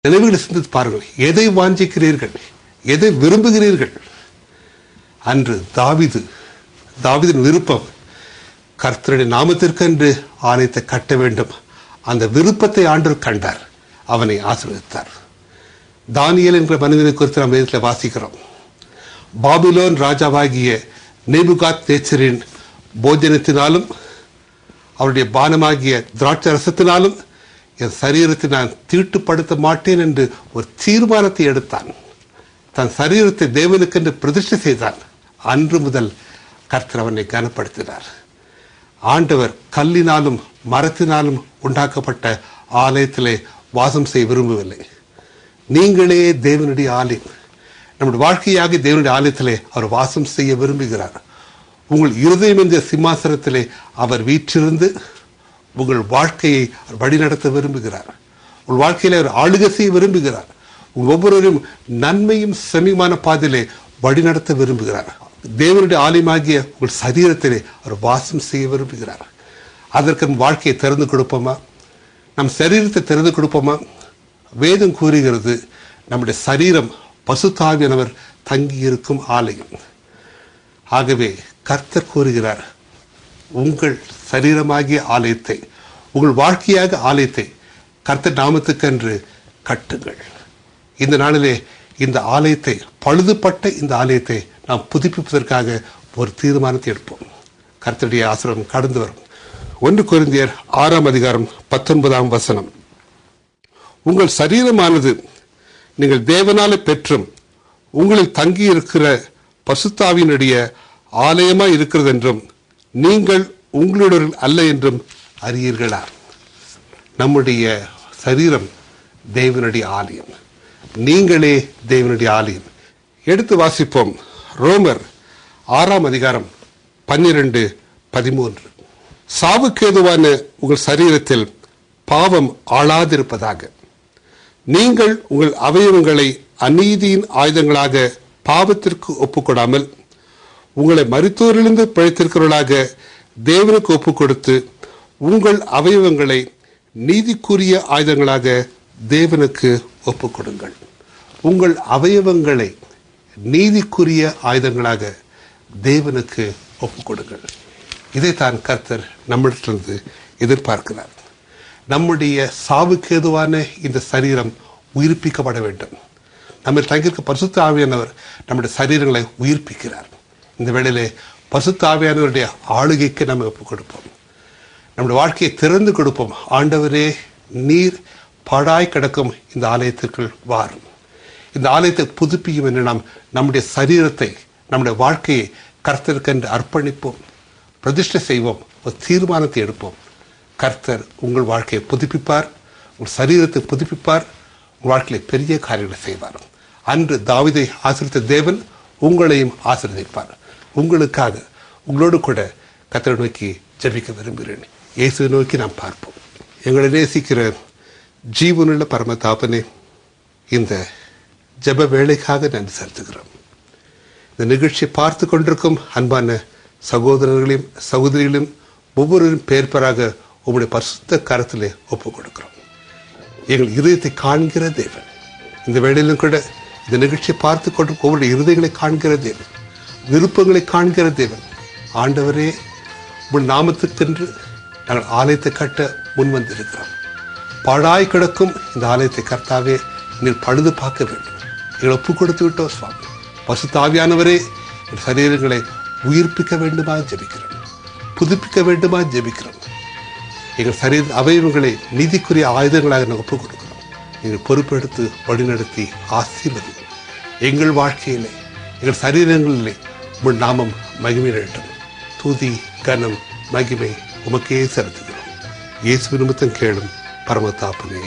நினைவுகளை சிந்தித்து பாருங்கள். எதை வாஞ்சிக்கிறீர்கள், எதை விரும்புகிறீர்கள்? அன்று தாவீதின் விருப்பம் கர்த்தருடைய நாமத்திற்கென்று ஆலயத்தை கட்ட வேண்டும். அந்த விருப்பத்தை ஆண்டவர் கண்டார், அவனை ஆசீர்வதித்தார். தானியேல் என்ற மனிதனை குறித்து நாம் வேதத்தில் வாசிக்கிறோம். பாபிலோன் ராஜாவாகிய நேபுகாத்நேச்சரின் போஜனத்தினாலும் அவருடைய பானமாகிய திராட்சை ரசத்தினாலும் என் சரீரத்தை நான் தீட்டுப்படுத்த மாட்டேன் என்று ஒரு தீர்மானத்தை எடுத்தான். தன் சரீரத்தை தேவனுக்கென்று பிரதிஷ்டை செய்தான். அன்று முதல் கர்த்தர் அவனை கனப்படுத்தினார். ஆண்டவர் கல்லினாலும் மரத்தினாலும் உண்டாக்கப்பட்ட ஆலயத்திலே வாசம் செய்ய விரும்பவில்லை. நீங்களே தேவனுடைய ஆலயம். நம்முடைய வாழ்க்கையாக தேவனுடைய ஆலயத்திலே அவர் வாசம் செய்ய விரும்புகிறார். உங்கள் இருதயம் என்ற சிம்மாசனத்திலே அவர் வீற்றிருந்து உங்கள் வாழ்க்கையை வழிநடத்த விரும்புகிறார். உங்கள் வாழ்க்கையில அவர் ஆளுகை செய்ய விரும்புகிறார். உங்கள் ஒவ்வொருவரும் நன்மையும் செமிமான பாதையிலே வழிநடத்த விரும்புகிறார். தேவனுடைய ஆலயமாகிய உங்கள் சரீரத்திலே அவர் வாசம் செய்ய விரும்புகிறார். அதற்கு நம் வாழ்க்கையை திறந்து கொடுப்போமா? நம் சரீரத்தை திறந்து கொடுப்போமா? வேதம் கூறுகிறது, நம்முடைய சரீரம் பசுத்தாவியானவர் தங்கியிருக்கும் ஆலயம். ஆகவே கர்த்தர் கூறுகிறார், உங்கள் சரீரமாகிய ஆலயத்தை, உங்கள் வாழ்க்கையாக ஆலயத்தை கர்த்தர் நாமத்துக்கென்று கட்டுங்கள். இந்த நாளிலே இந்த ஆலயத்தை, பழுதுபட்ட இந்த ஆலயத்தை நாம் புதுப்பிப்பதற்காக ஒரு தீர்மானத்தை எடுப்போம். கர்த்தருடைய ஆசீர்வாதம் கடந்து வரும். 1 கொரிந்தியர் 6:19 உங்கள் சரீரமானது நீங்கள் தேவனாலே பெற்றும் உங்களில் தங்கியிருக்கிற பசுத்தாவினுடைய ஆலயமாய் இருக்கிறது என்றும் நீங்கள் உங்களுடன் அல்ல என்றும் அறியீர்களா? நம்முடைய சரீரம் தேவனுடைய ஆலயம். நீங்களே தேவனுடைய ஆலயம். எடுத்து வாசிப்போம். ரோமர் 6:12-13 சாவுக்கேதுவான உங்கள் சரீரத்தில் பாவம் ஆளாதிருப்பதாக நீங்கள் உங்கள் அவயவங்களை அநீதியின் ஆயுதங்களாக பாவத்திற்கு ஒப்புக்கொடாமல் உங்களை மரித்தோரிலிருந்து பிழைத்திருக்கிறவர்களாக தேவனுக்கு ஒப்புக் கொடுத்து உங்கள் அவயவங்களை நீதிக்குரிய ஆயுதங்களாக தேவனுக்கு ஒப்புக் கொடுங்கள். உங்கள் அவயவங்களை நீதிக்குரிய ஆயுதங்களாக தேவனுக்கு ஒப்புக் கொடுங்கள். இதைத்தான் கர்த்தர் நம்மிடத்திலிருந்து எதிர்பார்க்கிறார். நம்முடைய சாவுக்கேதுவான இந்த சரீரம் உயிர்ப்பிக்கப்பட வேண்டும். நம்ம தங்கியிருக்க பரிசுத்த ஆவியானவர் நம்முடைய சரீரங்களை உயிர்ப்பிக்கிறார். இந்த வேளையிலே பரிசுத்த ஆவியானவருடைய ஆளுகைக்கு நம்ம ஒப்புக் கொடுப்போம். நம்முடைய வாழ்க்கையை திறந்து கொடுப்போம். ஆண்டவரே, நீர் பாழாய் கிடக்கும் இந்த ஆலயத்திற்குள் வாரும். இந்த ஆலயத்தை புதுப்பியும் என்று நாம் நம்முடைய சரீரத்தை, நம்முடைய வாழ்க்கையை கர்த்தருக்கென்று அர்ப்பணிப்போம், பிரதிஷ்டை செய்வோம், ஒரு தீர்மானத்தை எடுப்போம். கர்த்தர் உங்கள் வாழ்க்கையை புதுப்பிப்பார், உங்கள் சரீரத்தை புதுப்பிப்பார், உங்கள் வாழ்க்கையில பெரிய காரியங்களை செய்வார். அன்று தாவீதை ஆசீர்வதித்த தேவன் உங்களையும் ஆசீர்வதிப்பார். உங்களுக்காக, உங்களோடு கூட கர்த்தரை நோக்கி ஜெபிக்க விரும்புகிறேன். இயேசுவை நோக்கி நாம் பார்ப்போம். எங்களை நேசிக்கிற ஜீவனுள்ள பரம தாபனே, இந்த ஜெப வேளைக்காக நன்றி செலுத்துகிறோம். இந்த நிகழ்ச்சியை பார்த்து கொண்டிருக்கும் அன்பான சகோதரர்களையும் சகோதரிகளையும் ஒவ்வொருவரும் பேர்பராக உங்களுடைய பரிசுத்த கரத்திலே ஒப்புக் கொடுக்கிறோம். எங்கள் இருதயத்தை காண்கிற தேவன், இந்த வேளையிலும் கூட இந்த நிகழ்ச்சியை பார்த்து கொண்டிருக்கும் ஒவ்வொரு இருதயங்களை காண்கிற தேவன், விருப்பங்களை காண்கிற தேவன். ஆண்டவரே, உங்கள் நாமத்துக்கென்று நாங்கள் ஆலயத்தை கட்ட முன் வந்திருக்கிறோம். பாழாய் கிடக்கும் இந்த ஆலயத்தை கர்த்தாவே நீர் பழுது பார்க்க வேண்டும். எங்களை ஒப்புக் கொடுத்து விட்டோம் சுவாமி. பரிசுத்த ஆவியானவரே, எங்கள் சரீரங்களை உயிர்ப்பிக்க வேண்டுமா ஜெபிக்கிறோம், புதுப்பிக்க வேண்டுமா ஜெபிக்கிறோம். எங்கள் சரீர அவயவங்களை நீதிக்குரிய ஆயுதங்களாக நாங்கள் ஒப்புக் கொடுக்கிறோம். நீங்கள் பொறுப்பெடுத்து வழிநடத்தி ஆசீர்வதி. எங்கள் வாழ்க்கையிலே, எங்கள் சரீரங்களிலே உங்கள் நாமம் மகிமையிடட்டும். துதி, கனம், மகிமை உமக்கே செலுத்துகிறோம். இயேசு நிமித்தம் கேளும் பரம தாப்பனே.